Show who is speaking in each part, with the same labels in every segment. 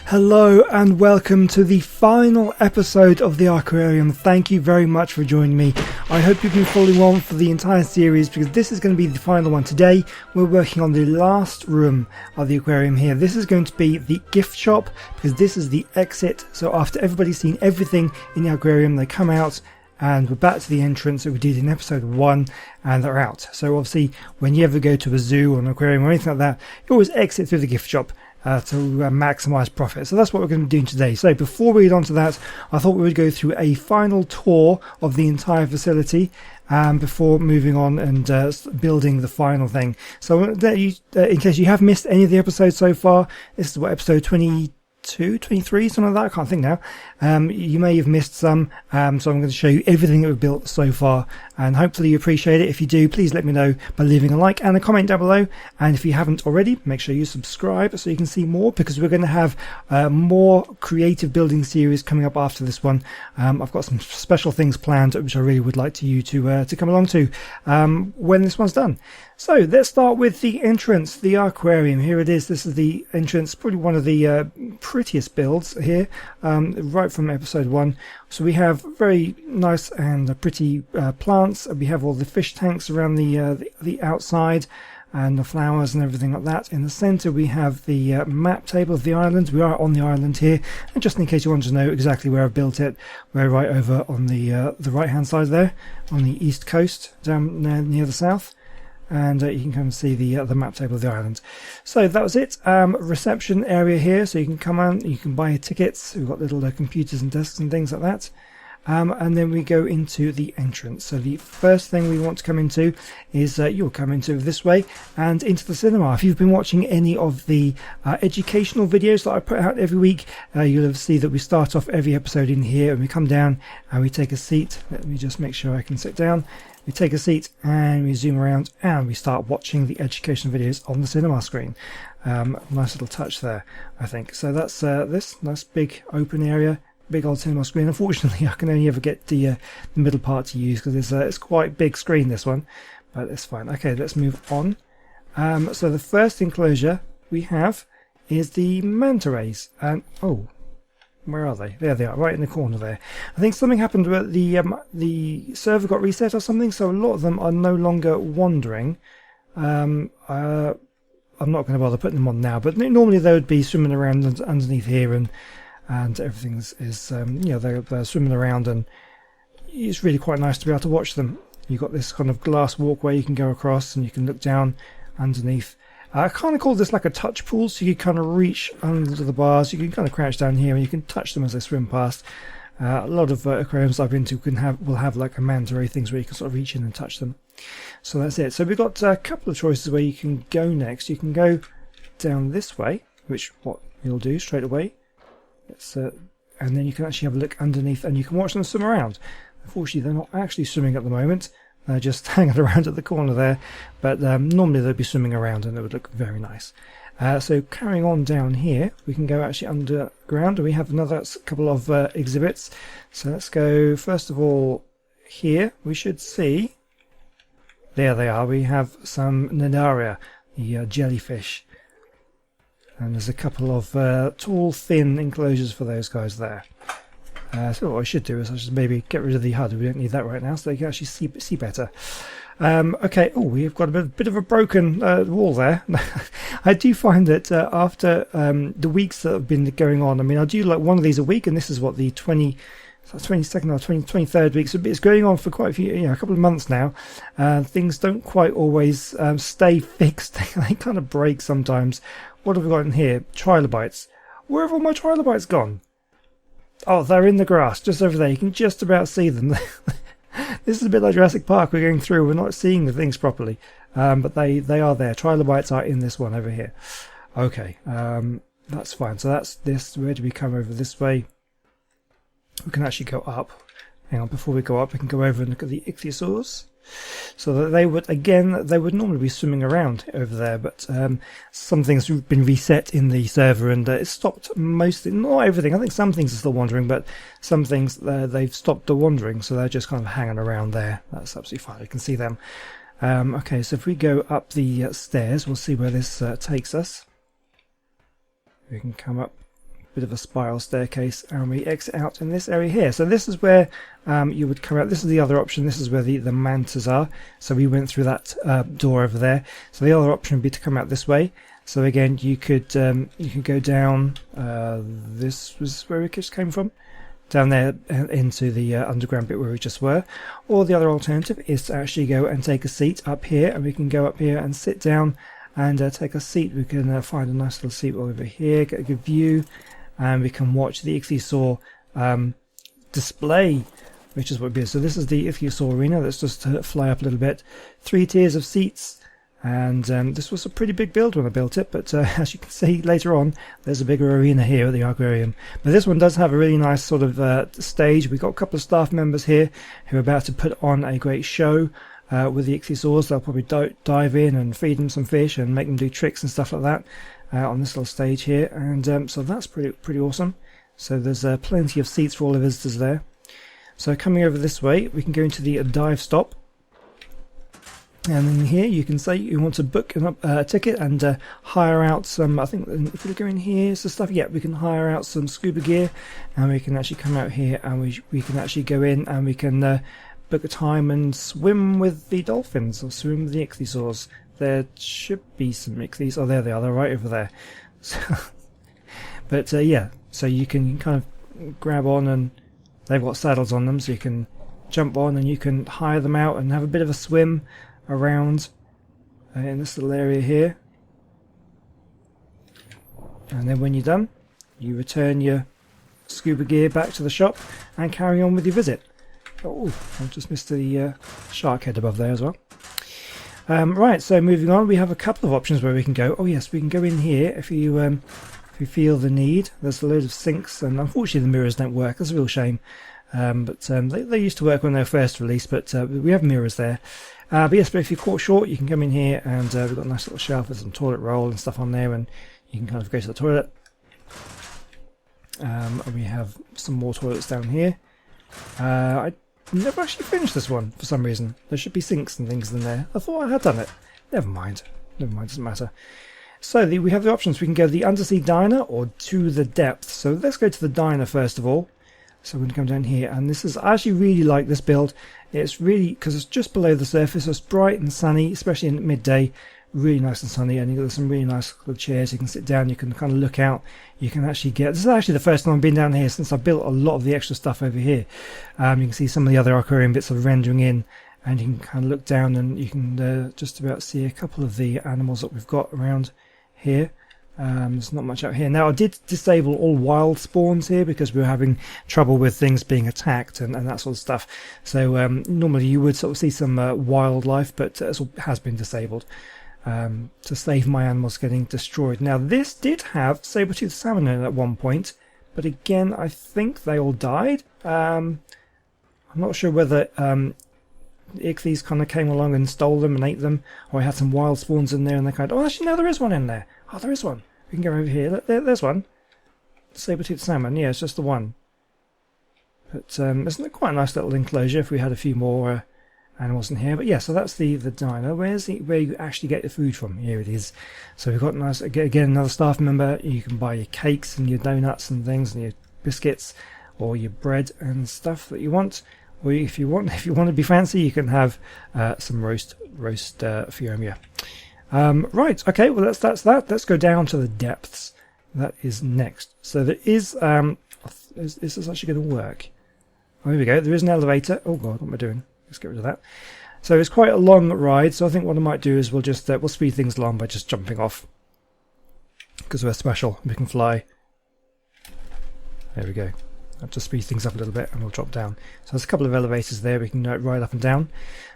Speaker 1: Hello and welcome to the final episode of the Arkquarium. Thank you very much for joining me. I hope you've been following on for the entire series because this is going to be the final one. Today we're working on the last room of the aquarium here. This is going to be the gift shop because this is the exit. So after everybody's seen everything in the aquarium, they come out and we're back to the entrance that we did in episode 1 and they're out. So obviously when you ever go to a zoo or an aquarium or anything like that, you always exit through the gift shop to maximise profit. So that's what we're going to be doing today. So before we get on to that, I thought we would go through a final tour of the entire facility before moving on and building the final thing. So in case you have missed any of the episodes so far, this is what, episode 22, 23, something like that, I can't think now. You may have missed some, so I'm going to show you everything that we've built so far, and hopefully you appreciate it. If you do, please let me know by leaving a like and a comment down below, and if you haven't already, make sure you subscribe so you can see more, because we're going to have more creative building series coming up after this one. I've got some special things planned which I really would like you to come along to when this one's done. So let's start with the entrance, the Arkquarium. Here it is. This is the entrance, probably one of the prettiest builds here, right from episode 1. So we have very nice and pretty plants. We have all the fish tanks around the outside and the flowers and everything like that. In the centre we have the map table of the island. We are on the island here, and just in case you want to know exactly where I've built it, we're right over on the right hand side there, on the east coast, down near the south. And you can come and see the map table of the island. So that was it. Reception area here, so you can come on, you can buy tickets. We've got little computers and desks and things like that. And then we go into the entrance. So the first thing we want to come into is you'll come into this way and into the cinema. If you've been watching any of the educational videos that I put out every week, you'll have seen that we start off every episode in here and we come down and we take a seat. Let me just make sure I can sit down. We take a seat and we zoom around and we start watching the educational videos on the cinema screen. Nice little touch there, I think. So that's this nice big open area, big old cinema screen. Unfortunately, I can only ever get the middle part to use because it's quite big screen, this one, but it's fine. Okay, let's move on. So the first enclosure we have is the manta rays, and oh, where are they? There they are, right in the corner there. I think something happened where the server got reset or something, so a lot of them are no longer wandering. I'm not going to bother putting them on now, but normally they would be swimming around underneath here, and everything is you know, they're swimming around, and it's really quite nice to be able to watch them. You've got this kind of glass walkway you can go across, and you can look down underneath. I kind of call this like a touch pool, so you kind of reach under the bars. You can kind of crouch down here and you can touch them as they swim past. A lot of aquariums I've been to will have like a manta ray things where you can sort of reach in and touch them. So that's it. So we've got a couple of choices where you can go next. You can go down this way, which what you'll do straight away. And then you can actually have a look underneath and you can watch them swim around. Unfortunately, they're not actually swimming at the moment. They're just hanging around at the corner there, but normally they'd be swimming around and it would look very nice. So carrying on down here, we can go actually underground, and we have another couple of exhibits. So let's go first of all here. We should see, there they are, we have some Nadaria, the jellyfish, and there's a couple of tall, thin enclosures for those guys there. So what I should do is I should maybe get rid of the HUD. We don't need that right now, so they can actually see better. Okay. Oh, we've got a bit of a broken wall there. I do find that after the weeks that have been going on, I mean, I do like one of these a week, and this is what the 22nd or 23rd week. So it's going on for quite a few, a couple of months now. Things don't quite always stay fixed. They kind of break sometimes. What have we got in here? Trilobites. Where have all my trilobites gone? Oh, they're in the grass, just over there. You can just about see them. This is a bit like Jurassic Park. We're going through. We're not seeing the things properly. But they are there. Trilobites are in this one over here. Okay, that's fine. So that's this. Where do we come over this way? We can actually go up. Hang on, before we go up, we can go over and look at the ichthyosaurs. So that they would normally be swimming around over there, but some things have been reset in the server, and it's stopped mostly, not everything. I think some things are still wandering, but some things they've stopped the wandering, so they're just kind of hanging around there. That's absolutely fine. You can see them. Okay, so if we go up the stairs, we'll see where this takes us. We can come up bit of a spiral staircase, and we exit out in this area here. So this is where you would come out. This is the other option. This is where the mantas are. So we went through that door over there. So the other option would be to come out this way. So again, you could go down. This was where we just came from, down there into the underground bit where we just were. Or the other alternative is to actually go and take a seat up here, and we can go up here and sit down and take a seat. We can find a nice little seat over here, get a good view, and we can watch the ichthyosaur display, which is what it is. So this is the ichthyosaur arena. Let's just fly up a little bit. 3 tiers of seats. And this was a pretty big build when I built it, but as you can see later on, there's a bigger arena here at the Arkquarium. But this one does have a really nice sort of stage. We've got a couple of staff members here who are about to put on a great show with the ichthyosaurs. They'll probably dive in and feed them some fish and make them do tricks and stuff like that on this little stage here. And so that's pretty awesome. So there's plenty of seats for all the visitors there. So coming over this way, we can go into the dive stop. And then here you can say you want to book a ticket and hire out some, I think if we go in here, so stuff, yeah, we can hire out some scuba gear, and we can actually come out here and we can actually go in and we can book a time and swim with the dolphins or swim with the ichthyosaurs. There should be some ichthys. Oh, there they are. They're right over there. So, but yeah, so you can kind of grab on, and they've got saddles on them, so you can jump on and you can hire them out and have a bit of a swim around in this little area here. And then when you're done, you return your scuba gear back to the shop and carry on with your visit. Oh, I just missed the shark head above there as well. Right, so moving on, we have a couple of options where we can go. Oh yes, we can go in here if you feel the need. There's a load of sinks, and unfortunately the mirrors don't work. That's a real shame. But they used to work when they were first released, but we have mirrors there. But yes, but if you're caught short, you can come in here, and we've got a nice little shelf with some toilet roll and stuff on there, and you can kind of go to the toilet. And we have some more toilets down here. I never actually finished this one for some reason. There should be sinks and things in there. I thought I had done it. Never mind, doesn't matter. So we have the options. We can go to the undersea diner or to the depth. So let's go to the diner first of all. So we're going to come down here, and this is, I actually really like this build. It's really, because it's just below the surface, so it's bright and sunny, especially in midday, really nice and sunny, and you've got some really nice little chairs. You can sit down, you can kind of look out, you can actually this is actually the first time I've been down here since I built a lot of the extra stuff over here. You can see some of the other Arkquarium bits of rendering in, and you can kind of look down and you can just about see a couple of the animals that we've got around here. There's not much out here. Now I did disable all wild spawns here because we were having trouble with things being attacked and that sort of stuff. So normally you would sort of see some wildlife, but it has been disabled to save my animals getting destroyed. Now this did have saber-toothed salmon in it at one point, but again I think they all died. I'm not sure whether ichthys kind of came along and stole them and ate them, or I had some wild spawns in there and they kind of, oh actually no, there is one in there. Oh, there is one. We can go over here. There's one. Saber-toothed salmon. Yeah, it's just the one. But isn't it quite a nice little enclosure if we had a few more animals in here? But yeah, so that's the diner. Where you actually get your food from? Here it is. So we've got nice, again, another staff member. You can buy your cakes and your donuts and things and your biscuits or your bread and stuff that you want. Or if you want to be fancy, you can have some roast fiomia. Right, okay, well that's that. Let's go down to the depths. That is next. So there is, is this actually going to work? Oh, here we go. There is an elevator. Oh god, what am I doing? Let's get rid of that. So it's quite a long ride, so I think what I might do is we'll just, we'll speed things along by just jumping off. Because we're special, we can fly. There we go. I'll just speed things up a little bit and we'll drop down. So there's a couple of elevators there, we can ride up and down.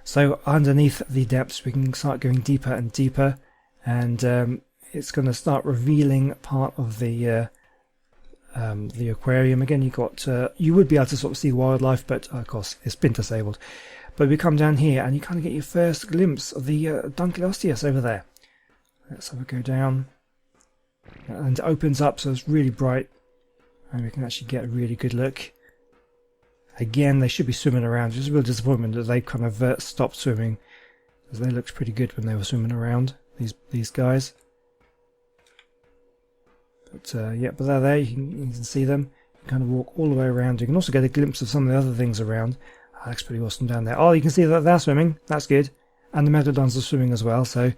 Speaker 1: So underneath the depths we can start going deeper and deeper, and it's going to start revealing part of the aquarium. Again, you would be able to sort of see wildlife, but of course it's been disabled. But we come down here and you kind of get your first glimpse of the Dunkeliosteus over there. Let's have a go down, and it opens up so it's really bright. And we can actually get a really good look. Again, they should be swimming around. It's a real disappointment that they kind of stopped swimming, because they looked pretty good when they were swimming around, these guys. But yeah, but they're there. You can see them. You can kind of walk all the way around. You can also get a glimpse of some of the other things around. Oh, that's pretty awesome down there. Oh, you can see that they're swimming. That's good. And the megalodons are swimming as well. So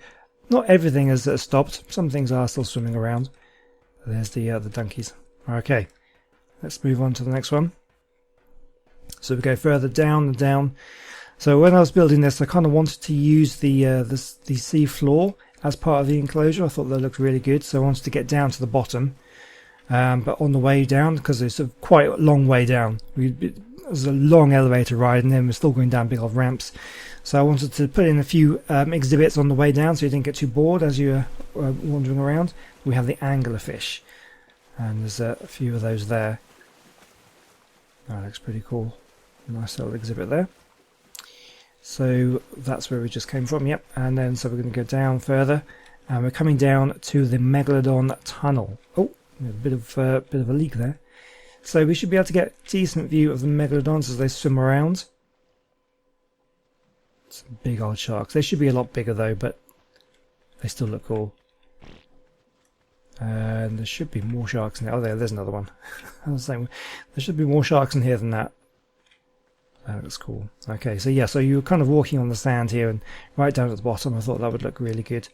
Speaker 1: not everything has stopped. Some things are still swimming around. There's the donkeys. Okay, let's move on to the next one. So we go further down and down. So when I was building this, I kind of wanted to use the sea floor as part of the enclosure. I thought that looked really good, so I wanted to get down to the bottom. But on the way down, because it's a quite a long way down, it was a long elevator ride, and then we're still going down big old ramps. So I wanted to put in a few exhibits on the way down, so you didn't get too bored as you're wandering around. We have the anglerfish, and there's a few of those there. That looks pretty cool. Nice little exhibit there. So that's where we just came from, yep. And then so we're going to go down further, and we're coming down to the Megalodon tunnel. Oh, a bit of a leak there. So we should be able to get a decent view of the megalodons as they swim around. Some big old sharks. They should be a lot bigger though, but they still look cool. And there should be more sharks in there. Oh, there's another one. I was saying there should be more sharks in here than that. That looks cool. Okay, so yeah, so you're kind of walking on the sand here, and right down at the bottom, I thought that would look really good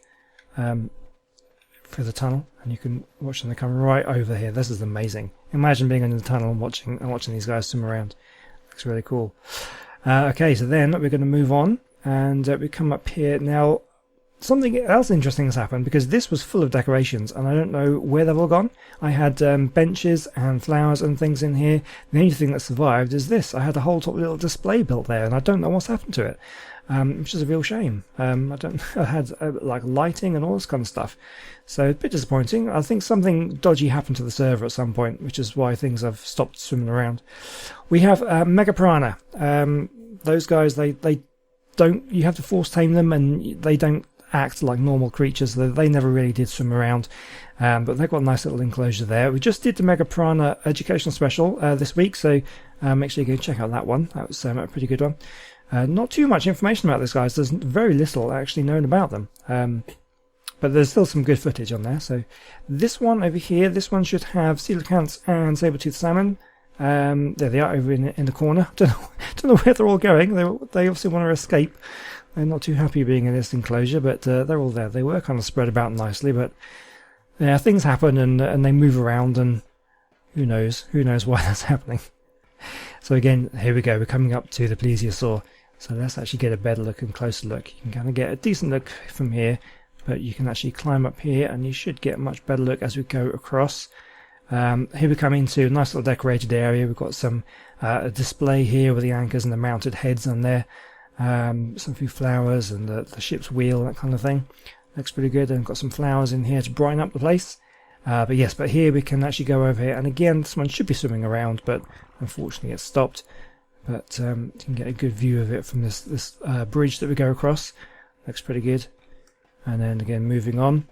Speaker 1: for the tunnel, and you can watch them come right over here. This is amazing. Imagine being in the tunnel and watching these guys swim around. Looks really cool. Okay, so then we're going to move on, and we come up here now. Something else interesting has happened, because this was full of decorations and I don't know where they've all gone. I had benches and flowers and things in here. The only thing that survived is this. I had a whole top little display built there, and I don't know what's happened to it, which is a real shame. I had like lighting and all this kind of stuff, so a bit disappointing. I think something dodgy happened to the server at some point, which is why things have stopped swimming around. We have Mega Piranha. Those guys, they don't. You have to force tame them, and they don't act like normal creatures. They never really did swim around, but they've got a nice little enclosure there. We just did the Mega Piranha educational special this week, so make sure you go check out that one. That was a pretty good one. Not too much information about these guys. There's very little actually known about them, but there's still some good footage on there. So this one over here, this one should have coelacanths and saber-toothed salmon. There they are over in the corner. Don't know where they're all going. They obviously want to escape. They're not too happy being in this enclosure, but they're all there. They were kind of spread about nicely, but yeah, things happen and they move around, and who knows why that's happening. So again, here we go. We're coming up to the plesiosaur. So let's actually get a better look and closer look. You can kind of get a decent look from here, but you can actually climb up here, and you should get a much better look as we go across. Here we come into a nice little decorated area. We've got some a display here with the anchors and the mounted heads on there. Some few flowers and the ship's wheel and that kind of thing. Looks pretty good. And got some flowers in here to brighten up the place. But here we can actually go over here, and again this one should be swimming around, but unfortunately it's stopped. But you can get a good view of it from this bridge that we go across. Looks pretty good. And then again, moving on,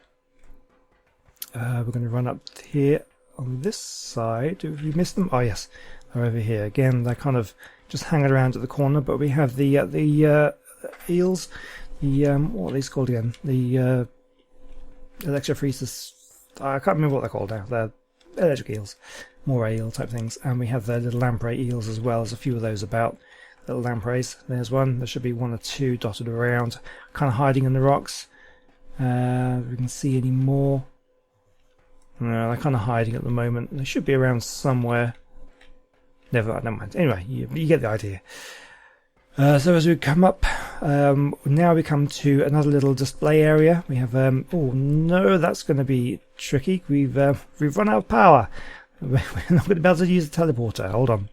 Speaker 1: we're going to run up here on this side. Have we missed them? Oh yes, they're over here. Again, they're kind of just hanging around at the corner, but we have the eels, what are these called again? The electrophoresis. I can't remember what they're called now. They're electric eels, moray eel type things, and we have the little lamprey eels as well. There's a few of those about. Little lampreys. There's one. There should be one or two dotted around, kind of hiding in the rocks. We can see any more. No, they're kind of hiding at the moment. They should be around somewhere. Never mind. Anyway, you get the idea. So as we come up, now we come to another little display area. We have, oh no, that's going to be tricky. We've run out of power. We're not going to be able to use the teleporter. Hold on.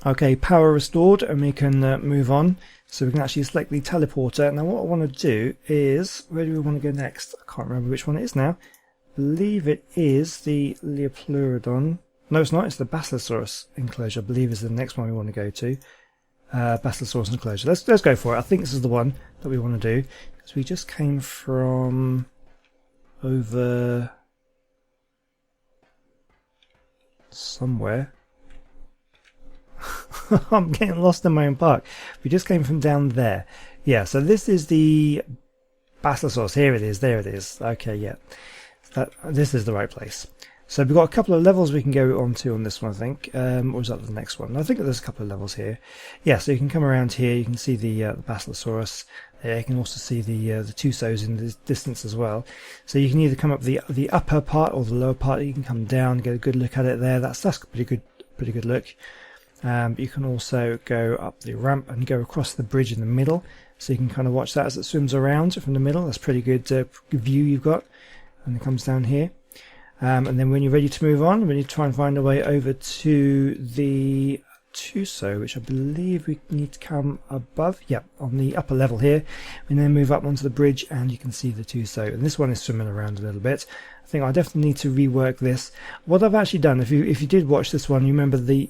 Speaker 1: Okay, power restored, and we can move on. So we can actually select the teleporter. Now what I want to do is, where do we want to go next? I can't remember which one it is now. I believe it is the Leopleurodon. No, it's not. It's the Basilosaurus enclosure. I believe is the next one we want to go to. Basilosaurus enclosure. Let's go for it. I think this is the one that we want to do, because we just came from over somewhere. I'm getting lost in my own park. We just came from down there. Yeah. So this is the Basilosaurus. Here it is. There it is. Okay. Yeah. this is the right place. So we've got a couple of levels we can go on to on this one, I think. Or is that the next one? I think there's a couple of levels here. Yeah, so you can come around here. You can see the Basilosaurus. There, you can also see the Tusos in the distance as well. So you can either come up the upper part or the lower part. You can come down, get a good look at it there. That's a pretty good look. You can also go up the ramp and go across the bridge in the middle. So you can kind of watch that as it swims around from the middle. That's pretty good view you've got. And it comes down here. And then when you're ready to move on, we need to try and find a way over to the Tuso, which I believe we need to come above. Yep, on the upper level here. We then move up onto the bridge and you can see the Tuso. And this one is swimming around a little bit. I think I definitely need to rework this. What I've actually done, if you did watch this one, you remember the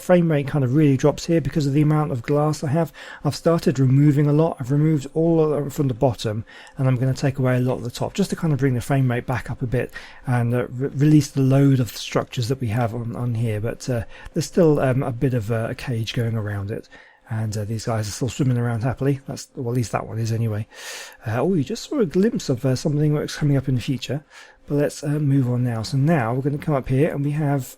Speaker 1: frame rate kind of really drops here because of the amount of glass I have. I've started removing a lot. I've removed all of from the bottom, and I'm going to take away a lot of the top just to kind of bring the frame rate back up a bit and release the load of the structures that we have on here. But there's still a bit of a cage going around it. And these guys are still swimming around happily. Well, at least that one is anyway. Oh, you just saw a glimpse of something that's coming up in the future. But let's move on now. So now we're going to come up here and we have...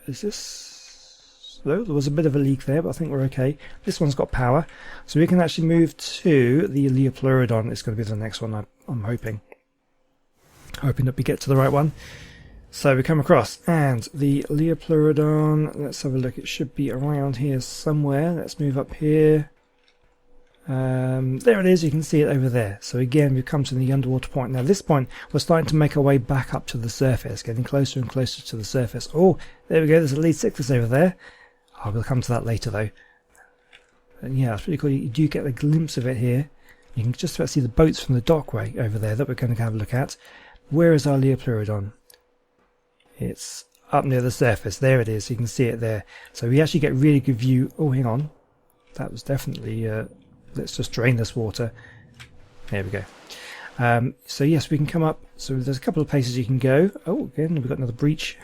Speaker 1: is this... Slow? There was a bit of a leak there, but I think we're okay. This one's got power. So we can actually move to the Leopleurodon. It's going to be the next one, I'm hoping. Hoping that we get to the right one. So we come across, and the Leopleurodon, let's have a look, it should be around here somewhere. Let's move up here. There it is, you can see it over there. So again, we've come to the underwater point. Now at this point, we're starting to make our way back up to the surface, getting closer and closer to the surface. Oh, there we go, there's a lead cyclist over there. Oh, we'll come to that later though. And yeah, it's pretty cool, you do get a glimpse of it here. You can just about see the boats from the dockway over there that we're going to have a look at. Where is our Leopleurodon? It's up near the surface. There it is. You can see it there. So we actually get a really good view. Oh, hang on. That was definitely... let's just drain this water. There we go. So yes, we can come up. So there's a couple of places you can go. Oh, again, we've got another breach.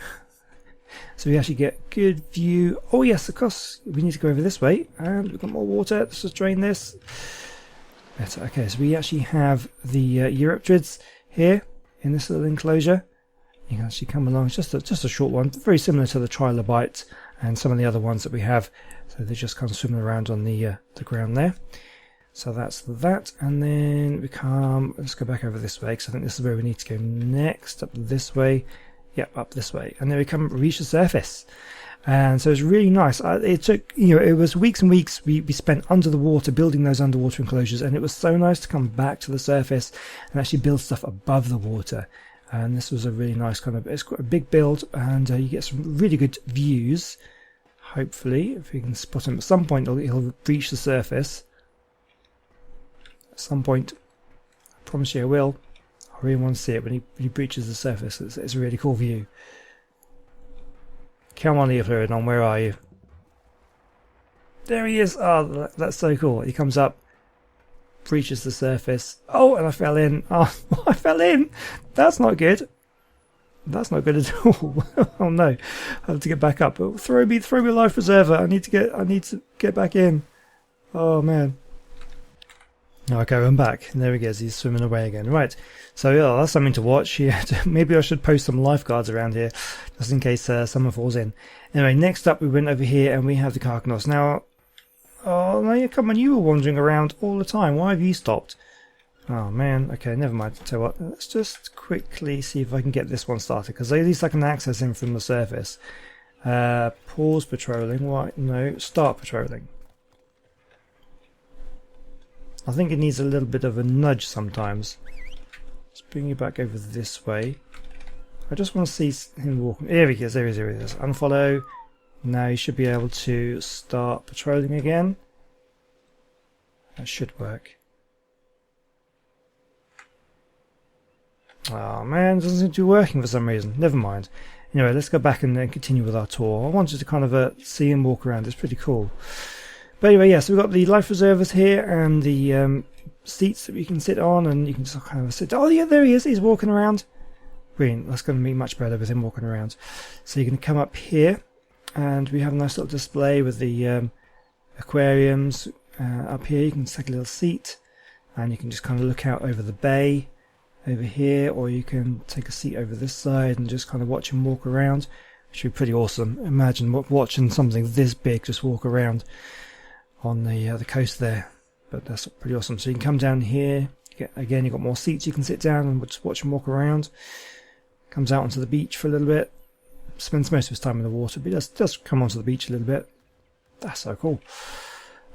Speaker 1: So we actually get good view. Oh, yes, of course. We need to go over this way. And we've got more water. Let's just drain this. Better. Okay, so we actually have the Eurypterids here in this little enclosure. You can actually come along, it's just a short one, very similar to the trilobites and some of the other ones that we have. So they're just kind of swimming around on the ground there. So that's that, and then we come, let's go back over this way, because I think this is where we need to go next, up this way. Yep, up this way. And then we come reach the surface. And so it's really nice. It took, it was weeks and weeks we spent under the water building those underwater enclosures, and it was so nice to come back to the surface and actually build stuff above the water. And this was a really nice kind of, it's quite a big build, and you get some really good views. Hopefully, if we can spot him at some point, he'll reach the surface. At some point, I promise you I will. I really want to see it when he breaches the surface. It's a really cool view. Come on, Leopleurodon, where are you? There he is! Oh, that's so cool. He comes up, breaches the surface. Oh, and I fell in. Oh, I fell in! That's not good. That's not good at all. Oh no, I have to get back up. Throw me a life preserver. I need to get back in. Oh man. Okay, I'm back. And there he goes. He's swimming away again. Right. So yeah, that's something to watch. Yeah, maybe I should post some lifeguards around here, just in case someone falls in. Anyway, next up we went over here and we have the Carcanos. Now, oh no, come on, you were wandering around all the time. Why have you stopped? Oh man. Okay, never mind. Tell you what, let's just quickly see if I can get this one started, because at least I can access him from the surface. Pause patrolling. Why? No, start patrolling. I think it needs a little bit of a nudge sometimes. Let's bring you back over this way. I just want to see him walking. There he is, there he is, there he is. Unfollow. Now you should be able to start patrolling again. That should work. Oh man, it doesn't seem to be working for some reason. Never mind. Anyway, let's go back and then continue with our tour. I wanted to kind of see him walk around. It's pretty cool. But anyway, yeah, so we've got the life preservers here and the seats that we can sit on, and you can just kind of sit. Oh yeah, there he is. He's walking around. Brilliant. That's going to be much better with him walking around. So you're going to come up here, and we have a nice little display with the aquariums up here. You can take a little seat, and you can just kind of look out over the bay. over here, or you can take a seat over this side and just kind of watch him walk around. It should be pretty awesome. Imagine watching something this big just walk around on the coast there. But that's pretty awesome. So you can come down here. Again, you've got more seats you can sit down and just watch him walk around. Comes out onto the beach for a little bit. Spends most of his time in the water, but he does come onto the beach a little bit. That's so cool.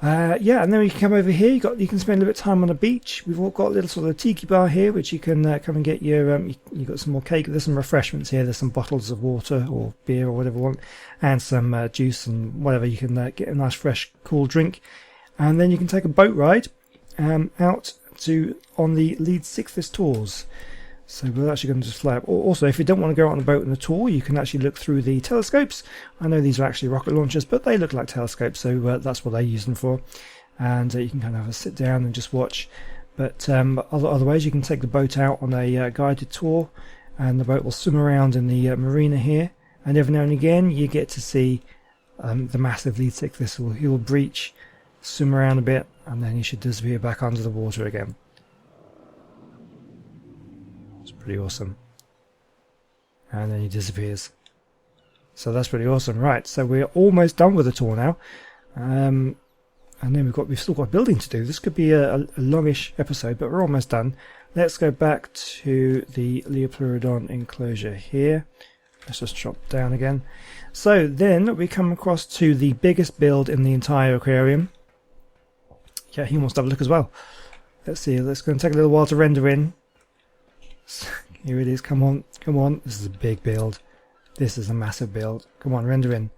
Speaker 1: Yeah, and then we can come over here. You can spend a little bit of time on the beach. We've all got a little sort of tiki bar here, which you can come and get your. You got some more cake. There's some refreshments here. There's some bottles of water or beer or whatever you want, and some juice and whatever. You can get a nice fresh cool drink, and then you can take a boat ride out to on the Lead Sixthus tours. So we're actually going to just fly up. Also, if you don't want to go out on a boat on a tour, you can actually look through the telescopes. I know these are actually rocket launchers, but they look like telescopes, so that's what they use them for. And you can kind of have a sit down and just watch. But other ways, you can take the boat out on a guided tour, and the boat will swim around in the marina here. And every now and again, you get to see the massive Lead Sixthus. He will breach, swim around a bit, and then he should disappear back under the water again. Pretty awesome. And then he disappears. So that's pretty awesome. Right, so we're almost done with the tour now. And then we've still got building to do. This could be a longish episode, but we're almost done. Let's go back to the Leopleurodon enclosure here. Let's just drop down again. So then we come across to the biggest build in the entire aquarium. Yeah, he wants to have a look as well. Let's see. Let's go and take a little while to render in. Here it is. Come on, come on. This is a big build. This is a massive build. Come on, render in.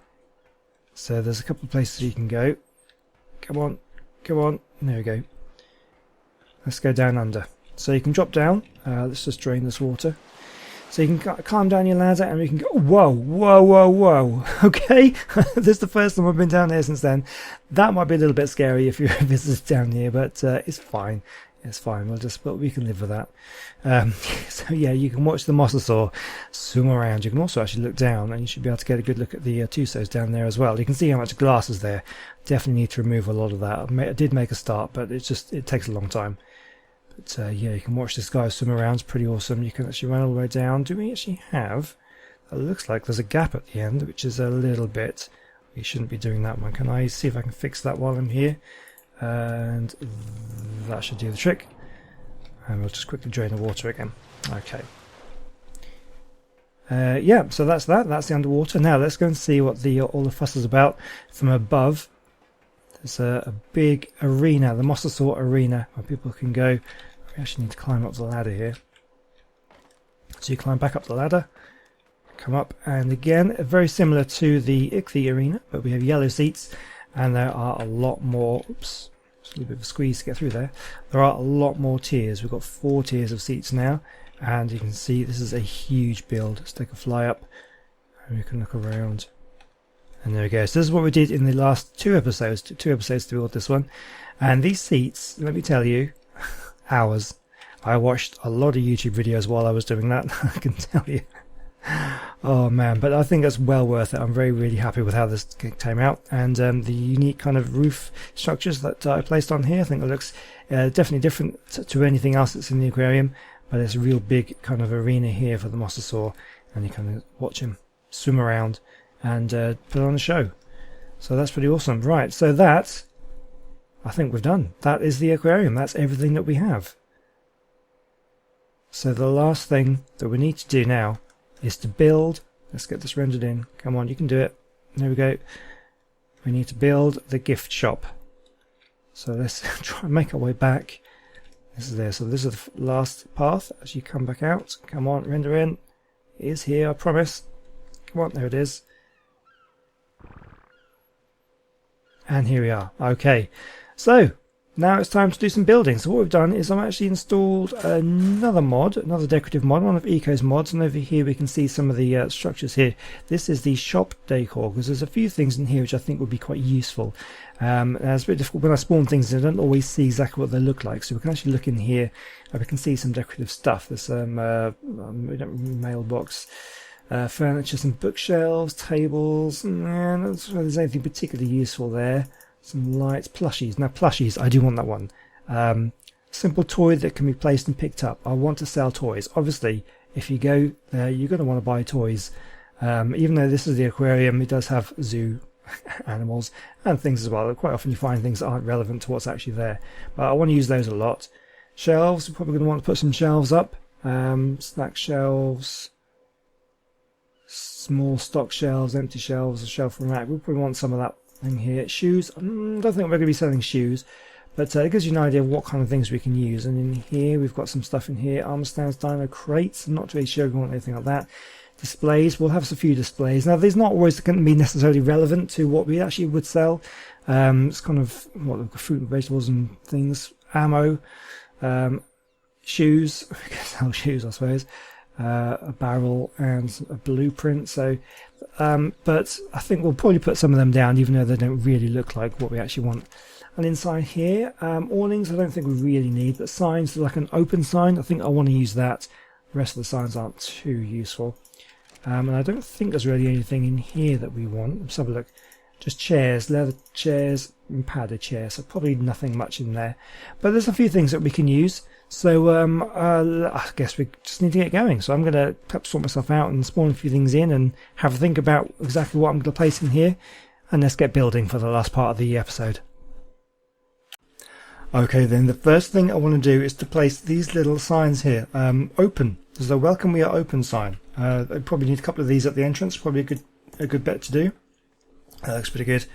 Speaker 1: So there's a couple of places you can go. Come on, come on. There we go. Let's go down under. So you can drop down. Let's just drain this water. So you can climb down your ladder and we can go. Whoa, whoa, whoa, whoa. Okay, this is the first time I've been down here since then. That might be a little bit scary if you're a visitor down here, but it's fine. It's fine. But we can live with that. So yeah, you can watch the mosasaur swim around. You can also actually look down, and you should be able to get a good look at the Tussos down there as well. You can see how much glass is there. Definitely need to remove a lot of that. I did make a start, but it takes a long time. But yeah, you can watch this guy swim around. It's pretty awesome. You can actually run all the way down. Do we actually have? It looks like there's a gap at the end, which is a little bit. We shouldn't be doing that one. Can I see if I can fix that while I'm here? And that should do the trick. And we'll just quickly drain the water again. Okay. Yeah, so that's that. That's the underwater. Now let's go and see what all the fuss is about from above. There's a big arena, the mosasaur arena, where people can go. We actually need to climb up the ladder here. So you climb back up the ladder, come up, and again, very similar to the Ichthy arena, but we have yellow seats. And there are a lot more, oops, just a little bit of a squeeze to get through there. There are a lot more tiers. We've got 4 tiers of seats now. And you can see this is a huge build. Let's take a fly up and we can look around. And there we go. So this is what we did in the last 2 episodes. 2 episodes to build this one. And these seats, let me tell you, hours. I watched a lot of YouTube videos while I was doing that, I can tell you. Oh man, but I think that's well worth it. I'm really happy with how this came out, and the unique kind of roof structures that I placed on here. I think it looks definitely different to anything else that's in the aquarium, but it's a real big kind of arena here for the mosasaur, and you kind of watch him swim around and put on a show. So that's pretty awesome. Right, so that, I think we've done. That is the aquarium. That's everything that we have. So the last thing that we need to do now is to build. Let's get this rendered in. Come on, you can do it. There we go. We need to build the gift shop. So let's try and make our way back. This is there. So this is the last path as you come back out. Come on, render in. It is here, I promise. Come on, there it is. And here we are. Okay. So now it's time to do some building. So what we've done is I've actually installed another mod, another decorative mod, one of Eco's mods, and over here we can see some of the structures here. This is the shop decor, because there's a few things in here which I think would be quite useful. And it's a bit difficult when I spawn things, I don't always see exactly what they look like, so we can actually look in here and we can see some decorative stuff. There's some mailbox, furniture, some bookshelves, tables, and not sure there's anything particularly useful there. Some lights, plushies. Now plushies, I do want that one. simple toy that can be placed and picked up. I want to sell toys. Obviously, if you go there, you're going to want to buy toys. Even though this is the aquarium, it does have zoo animals and things as well. Quite often you find things that aren't relevant to what's actually there. But I want to use those a lot. Shelves, we're probably going to want to put some shelves up. Snack shelves, small stock shelves, empty shelves, a shelf and rack. We'll probably want some of that thing here. Shoes, I don't think we're going to be selling shoes, but it gives you an idea of what kind of things we can use. And in here we've got some stuff in here. Armor stands, dino crates. I'm not really sure if we want anything like that. Displays, we'll have a few displays. Now these not always going to be necessarily relevant to what we actually would sell. It's kind of what fruit and vegetables and things. Ammo, shoes, we can sell shoes I suppose. A barrel and a blueprint. So but I think we'll probably put some of them down even though they don't really look like what we actually want. And inside here, awnings I don't think we really need, but signs, like an open sign, I think I want to use that. The rest of the signs aren't too useful. And I don't think there's really anything in here that we want. Let's have a look. Just chairs, leather chairs and padded chairs, so probably nothing much in there. But there's a few things that we can use. So I guess we just need to get going. So I'm going to perhaps sort myself out and spawn a few things in and have a think about exactly what I'm going to place in here. And let's get building for the last part of the episode. Okay then, the first thing I want to do is to place these little signs here. Open. There's a welcome we are open sign. I probably need a couple of these at the entrance. Probably a good bet to do. That looks pretty good.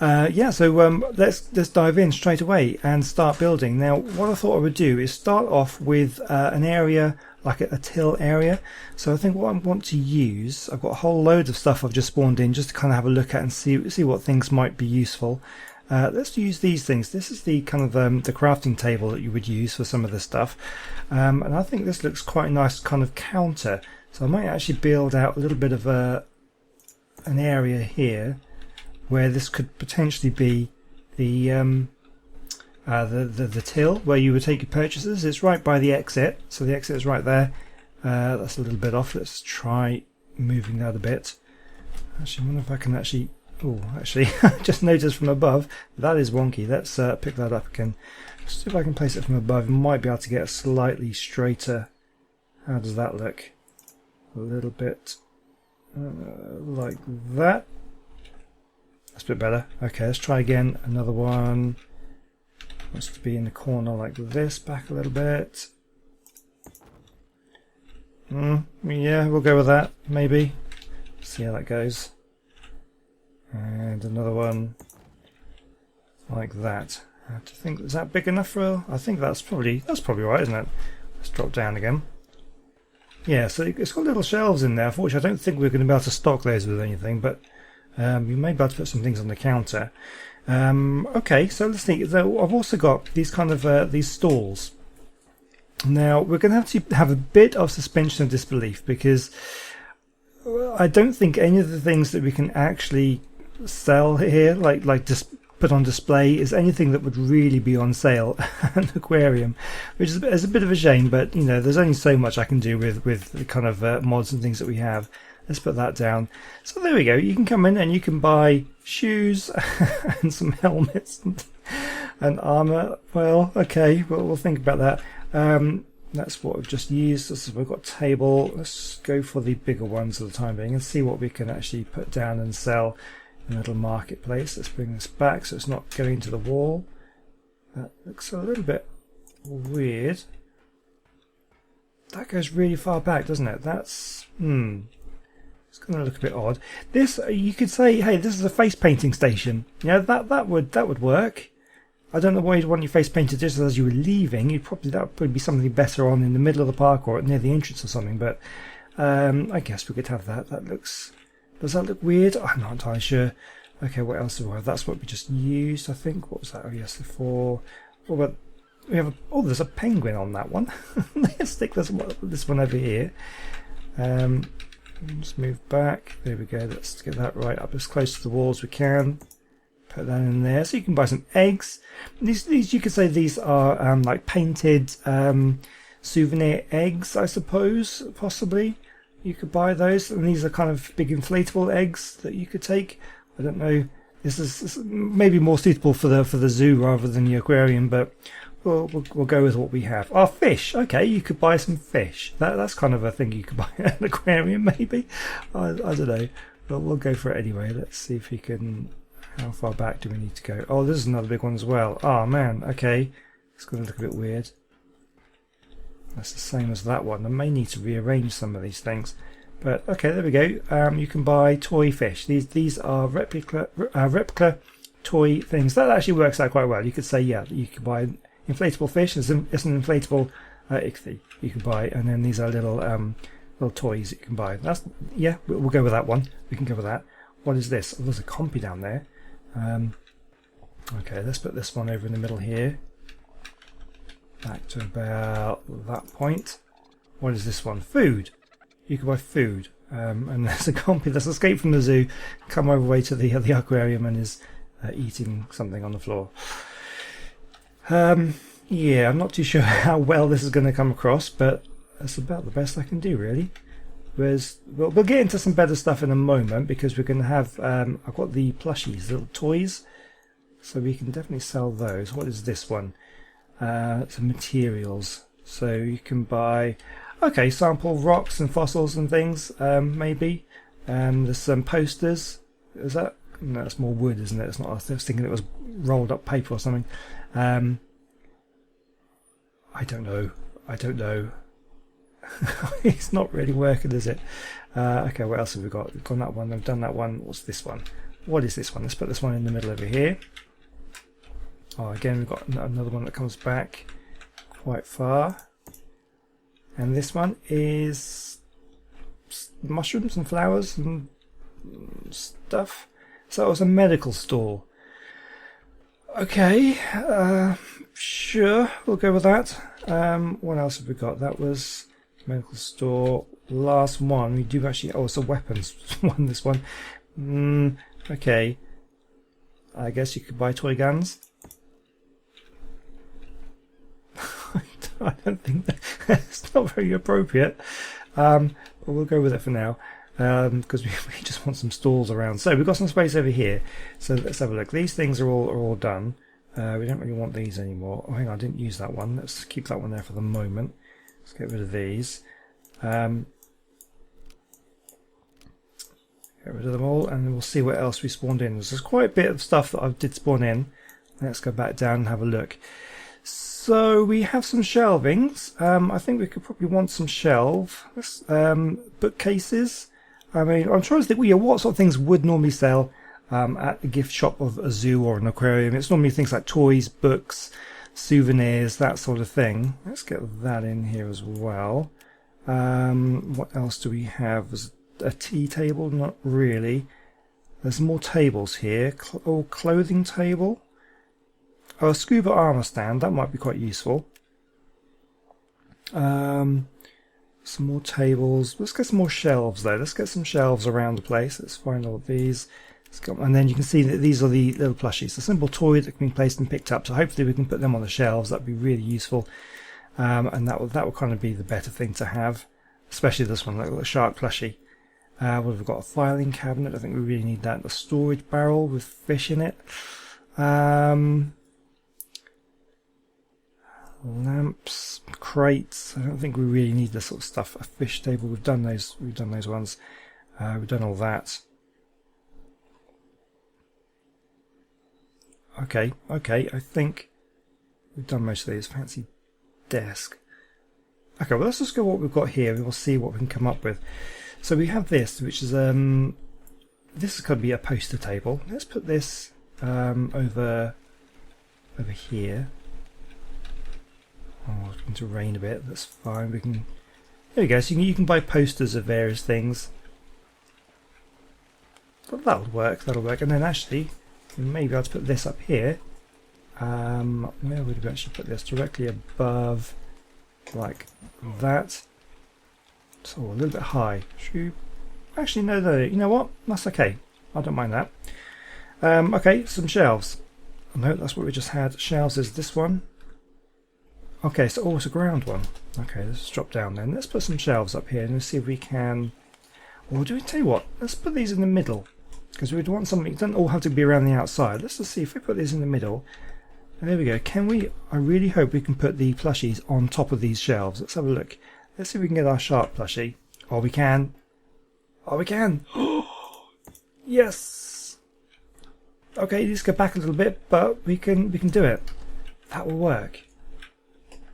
Speaker 1: Yeah, so let's dive in straight away and start building. Now, what I thought I would do is start off with an area like a till area. So I think what I want to use, I've got a whole load of stuff I've just spawned in just to kind of have a look at and see what things might be useful. Let's use these things. This is the kind of the crafting table that you would use for some of this stuff, and I think this looks quite a nice kind of counter. So I might actually build out a little bit of an area here where this could potentially be the till where you would take your purchases. It's right by the exit, so the exit is right there. That's a little bit off. Let's try moving that a bit. Actually, I wonder if I can actually. Oh, actually, I just noticed from above that is wonky. Let's pick that up again. See if I can place it from above. I might be able to get a slightly straighter. How does that look? A little bit like that. That's a bit better. Okay, let's try again. Another one. Wants to be in the corner like this. Back a little bit. Yeah, we'll go with that. Maybe. See how that goes. And another one like that. I have to think, is that big enough for? I think that's probably right, isn't it? Let's drop down again. Yeah, so it's got little shelves in there. Unfortunately, I don't think we're going to be able to stock those with anything, but you may be able to put some things on the counter. Okay, so let's see. So I've also got these kind of these stalls. Now we're going to have a bit of suspension of disbelief because I don't think any of the things that we can actually sell here, like just put on display, is anything that would really be on sale at an aquarium, which is a bit of a shame. But you know, there's only so much I can do with the kind of mods and things that we have. Let's put that down. So there we go. You can come in and you can buy shoes and some helmets and armor. Well, okay, we'll think about that. That's what we've just used. So we've got a table. Let's go for the bigger ones for the time being and see what we can actually put down and sell in a little marketplace. Let's bring this back so it's not going to the wall. That looks a little bit weird. That goes really far back, doesn't it? That's it's going to look a bit odd. This, you could say, hey, this is a face painting station. You know, that would work. I don't know why you'd want your face painted just as you were leaving. That would probably be something better on in the middle of the park or near the entrance or something. But I guess we could have that. Does that look weird? I'm not entirely sure. Okay, what else do we have? That's what we just used, I think. What was that? Oh yes, the four. What about? We have there's a penguin on that one. Let's stick this one over here. Let's move back. There we go. Let's get that right up as close to the wall as we can. Put that in there. So you can buy some eggs. These you could say these are like painted souvenir eggs, I suppose, possibly. You could buy those, and these are kind of big inflatable eggs that you could take. I don't know This is maybe more suitable for the zoo rather than the aquarium, but we'll go with what we have. Oh, fish. Okay, you could buy some fish. That's kind of a thing you could buy at an aquarium, maybe. I don't know, but we'll go for it anyway. Let's see if we can. How far back do we need to go? Oh, this is another big one as well. Oh man. Okay, it's going to look a bit weird. That's the same as that one. I may need to rearrange some of these things. But okay, there we go. You can buy toy fish. These are replica toy things. That actually works out quite well. You could say, yeah, you could buy inflatable fish. It's an inflatable ichthy you can buy, and then these are little toys you can buy. That's yeah, we'll go with that one. We can go with that. What is this? Oh, there's a compy down there. Okay, let's put this one over in the middle here. Back to about that point. What is this one? Food. You can buy food, and there's a compy that's escaped from the zoo, come over way to the aquarium, and is eating something on the floor. Yeah, I'm not too sure how well this is going to come across, but that's about the best I can do, really. Whereas we'll get into some better stuff in a moment, because we're going to have I've got the plushies, little toys, so we can definitely sell those. What is this one? Some materials, so you can buy. Okay, sample rocks and fossils and things, maybe. There's some posters. Is that? No, it's more wood, isn't it? It's not. I was thinking it was rolled up paper or something. I don't know. It's not really working, is it? Okay, what else have we got? We've gone that one. I've done that one. What's this one? What is this one? Let's put this one in the middle over here. Oh, again, we've got another one that comes back quite far. And this one is mushrooms and flowers and stuff. So it was a medical store. Okay, sure, we'll go with that. What else have we got? That was medical store. Last one, we do actually. Oh, it's a weapons one. This one. Okay. I guess you could buy toy guns. I don't think it's not very appropriate, but we'll go with it for now, because we just want some stalls around. So we've got some space over here, so let's have a look. These things are all done. We don't really want these anymore. Oh, hang on, I didn't use that one. Let's keep that one there for the moment. Let's get rid of these. Get rid of them all, and then we'll see what else we spawned in. There's quite a bit of stuff that I did spawn in. Let's go back down and have a look. So we have some shelvings. I think we could probably want some bookcases. I mean, I'm trying to think, what sort of things would normally sell at the gift shop of a zoo or an aquarium. It's normally things like toys, books, souvenirs, that sort of thing. Let's get that in here as well. What else do we have? There's a tea table? Not really. There's more tables here. Clothing table. Oh, a scuba armor stand, that might be quite useful. Some more tables. Let's get some more shelves though. Let's get some shelves around the place. Let's find all of these. And then you can see that these are the little plushies. A simple toy that can be placed and picked up. So hopefully we can put them on the shelves. That'd be really useful. And that will kind of be the better thing to have. Especially this one, like the shark plushie. We've got a filing cabinet. I think we really need that. A storage barrel with fish in it. Lamps, crates. I don't think we really need this sort of stuff. A fish table. We've done those. We've done those ones. We've done all that. Okay. I think we've done most of these. Fancy desk. Okay. Well, let's just go what we've got here, and we'll see what we can come up with. So we have this, which is this is going to be a poster table. Let's put this over here. Oh, it's going to rain a bit. That's fine. We can. There we go. So you can buy posters of various things. But that'll work. That'll work. And then actually, maybe I'll put this up here. Where would we actually put this? Directly above, like that. So a little bit high. Actually, no. You know what? That's okay. I don't mind that. Okay, some shelves. No, that's what we just had. Shelves is this one. Okay, so it's a ground one. Okay, let's drop down then. Let's put some shelves up here and let's see if we can. Or do we tell you what? Let's put these in the middle. because we'd want something. It doesn't all have to be around the outside. Let's just see if we put this in the middle. And there we go. Can we? I really hope we can put the plushies on top of these shelves. Let's have a look. Let's see if we can get our shark plushie. Oh, we can. Oh, we can. Yes. Okay, let's go back a little bit, but we can do it. That will work.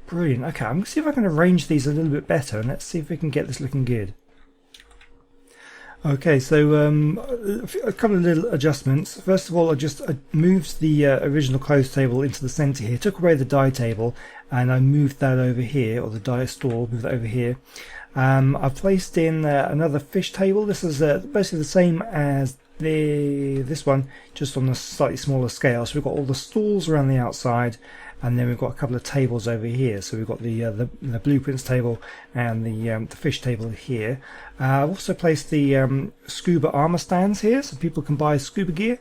Speaker 1: Brilliant. Okay, I'm going to see if I can arrange these a little bit better, and let's see if we can get this looking good. Okay, so a couple of little adjustments. First of all, I moved the original clothes table into the centre here, took away the die table, and I moved that over here, or the die stall, moved that over here. I've placed in another fish table. This is basically the same as this one, just on a slightly smaller scale. So we've got all the stalls around the outside, and then we've got a couple of tables over here. So we've got the blueprints table and the fish table here. I've also placed the scuba armor stands here, so people can buy scuba gear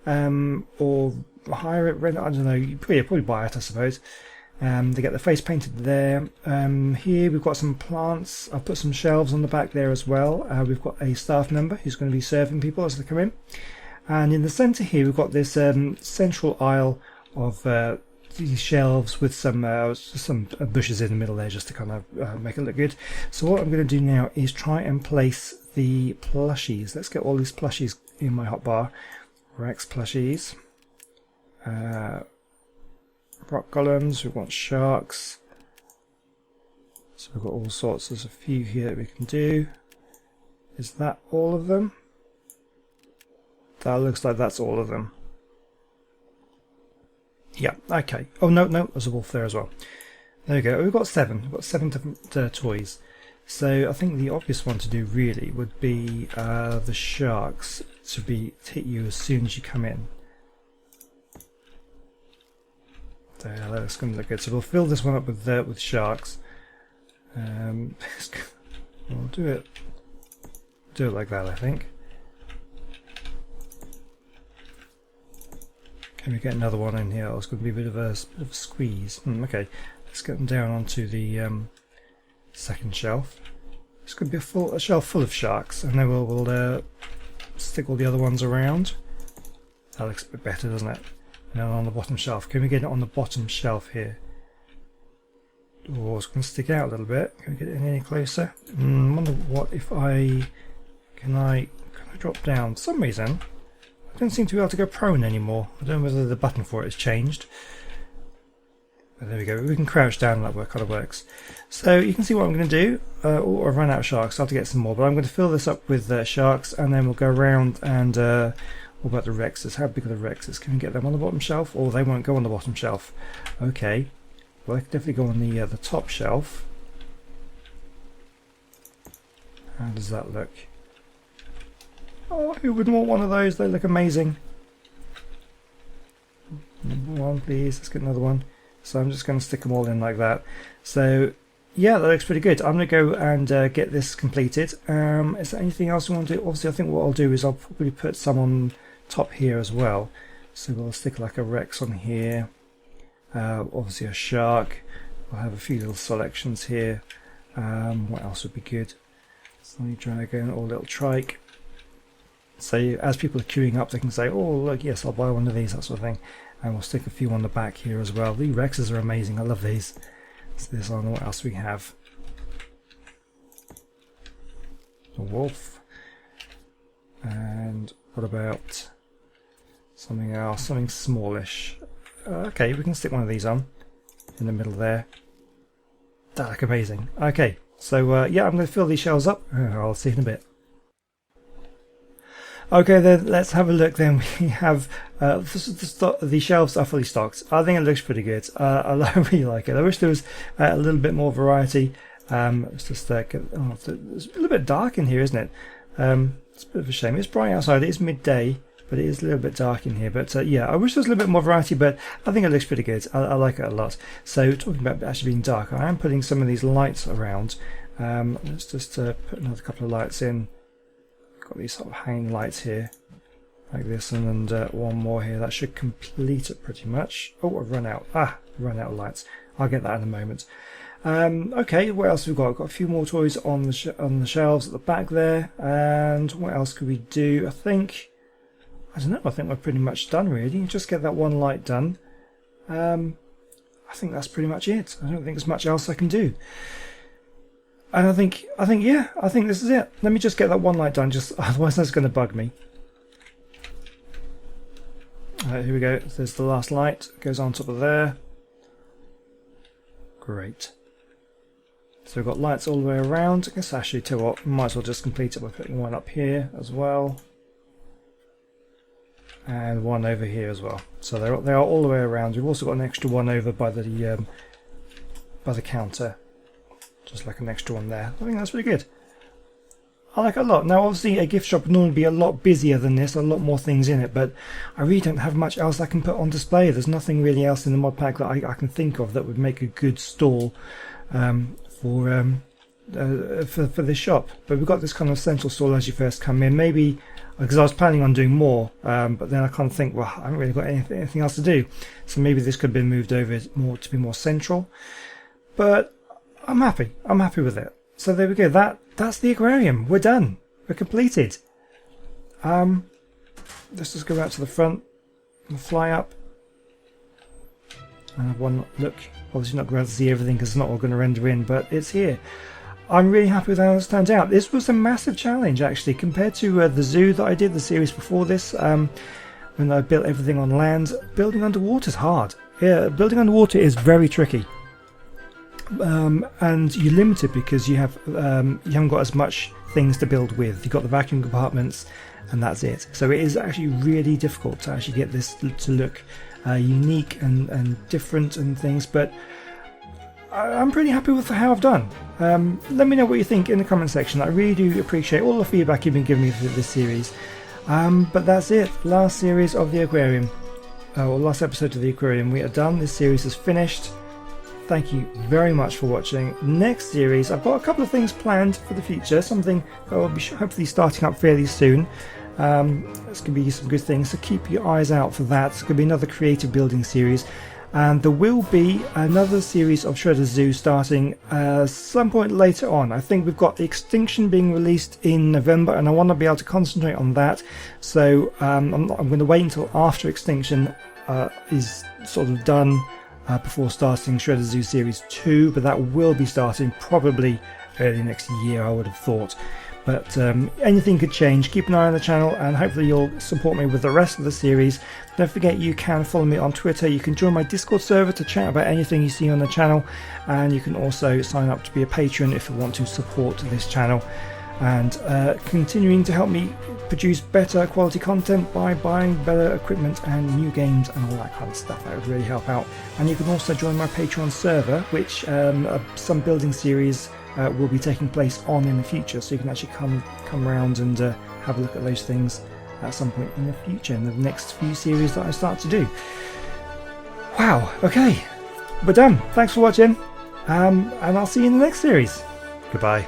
Speaker 1: or hire it, rent it. I don't know. You probably buy it, I suppose. They get the face painted there. Here we've got some plants. I've put some shelves on the back there as well. We've got a staff member who's going to be serving people as they come in. And in the centre here we've got this central aisle of these shelves with some bushes in the middle there, just to kind of make it look good. So what I'm going to do now is try and place the plushies. Let's get all these plushies in my hotbar. Rex plushies. Rock golems, we've got sharks, so we've got all sorts. There's a few here that we can do. Is that all of them? That looks like that's all of them. Yeah, okay. Oh no, there's a wolf there as well. There we go. We've got 7. We've got 7 different toys. So I think the obvious one to do really would be the sharks to hit you as soon as you come in. There, that's going to look good. So we'll fill this one up with sharks. We'll do it like that, I think. Can we get another one in here? Oh, it's going to be a bit of a squeeze. Okay, let's get them down onto the second shelf. It's going to be a shelf full of sharks, and then we'll stick all the other ones around. That looks a bit better, doesn't it? And on the bottom shelf. Can we get it on the bottom shelf here? Oh, it's going to stick out a little bit. Can we get it any closer? I wonder what if can I drop down? For some reason, I don't seem to be able to go prone anymore. I don't know whether the button for it has changed. But there we go. We can crouch down, and that kind of works. So you can see what I'm going to do. Oh, I've run out of sharks. I'll have to get some more. But I'm going to fill this up with sharks, and then we'll go around and... what about the Rexes? How big are the Rexes? Can we get them on the bottom shelf? Or they won't go on the bottom shelf. Okay. Well, they can definitely go on the top shelf. How does that look? Oh, who wouldn't want one of those? They look amazing. Number 1, please. Let's get another one. So I'm just going to stick them all in like that. So, yeah, that looks pretty good. I'm going to go and get this completed. Is there anything else we want to do? Obviously, I think what I'll do is I'll probably put some on top here as well. So we'll stick like a Rex on here. Obviously a shark. We'll have a few little selections here. What else would be good? Sunny dragon or little trike. So as people are queuing up, they can say, oh look, yes, I'll buy one of these, that sort of thing. And we'll stick a few on the back here as well. The Rexes are amazing. I love these. So this on. What else we have? A wolf. And what about something else? Something smallish. Okay, we can stick one of these on in the middle there. That look amazing. Okay, so yeah, I'm going to fill these shelves up. I'll see you in a bit. Okay, then let's have a look. Then we have the shelves are fully stocked. I think it looks pretty good. I really like it. I wish there was a little bit more variety. It's just it's a little bit dark in here, isn't it? It's a bit of a shame. It's bright outside. It is midday, but it is a little bit dark in here. But yeah, I wish there was a little bit more variety, but I think it looks pretty good. I like it a lot. So talking about actually being dark, I am putting some of these lights around. Let's just put another couple of lights in. Got these sort of hanging lights here, like this, and one more here. That should complete it pretty much. Oh, I've run out. Run out of lights. I'll get that in a moment. Okay, what else have we got? I've got a few more toys on the shelves at the back there. And what else could we do? I think I don't know, I think we're pretty much done really. Just get that one light done. I think that's pretty much it. I don't think there's much else I can do. And I think this is it. Let me just get that one light done, just otherwise that's going to bug me. Here we go. There's the last light. It goes on top of there. Great. So we've got lights all the way around. I guess actually, tell you what, we might as well just complete it by putting one up here as well. And one over here as well. So they are all the way around. We've also got an extra one over by the counter. Just like an extra one there. I think that's pretty good. I like it a lot. Now obviously a gift shop would normally be a lot busier than this, a lot more things in it, but I really don't have much else I can put on display. There's nothing really else in the mod pack that I can think of that would make a good stall for this shop. But we've got this kind of central stall as you first come in. Maybe because I was planning on doing more, but then I kind of think, well, I haven't really got anything else to do, so maybe this could have been moved over more to be more central. But I'm happy with it. So there we go. That's the aquarium. We're done. We're completed. Let's just go out to the front and fly up and have one look. Obviously not going to see everything because it's not all going to render in, but it's here. I'm really happy with how this turned out. This was a massive challenge actually compared to the zoo that I did, the series before this, when I built everything on land. Building underwater is hard. Yeah, building underwater is very tricky. And you're limited because you haven't got as much things to build with. You've got the vacuum compartments and that's it. So it is actually really difficult to actually get this to look unique and different and things, but I'm pretty happy with how I've done. Let me know what you think in the comment section. I really do appreciate all the feedback you've been giving me for this series. But that's it. Last series of the aquarium, or last episode of the aquarium. We are done. This series is finished. Thank you very much for watching. Next series, I've got a couple of things planned for the future, something that will be hopefully starting up fairly soon. It's going to be some good things, so keep your eyes out for that. It's going to be another creative building series, and there will be another series of Shredder Zoo starting some point later on. I think we've got Extinction being released in November, and I want to be able to concentrate on that, so I'm going to wait until after Extinction is sort of done before starting Shredder Zoo Series 2, but that will be starting probably early next year, I would have thought. But anything could change. Keep an eye on the channel, and hopefully you'll support me with the rest of the series. Don't forget you can follow me on Twitter. You can join my Discord server to chat about anything you see on the channel, and you can also sign up to be a patron if you want to support this channel. And continuing to help me produce better quality content by buying better equipment and new games and all that kind of stuff. That would really help out. And you can also join my Patreon server, which some building series will be taking place on in the future, so you can actually come around and have a look at those things at some point in the future, in the next few series that I start to do. Wow, okay, we're done. Thanks for watching, and I'll see you in the next series. Goodbye.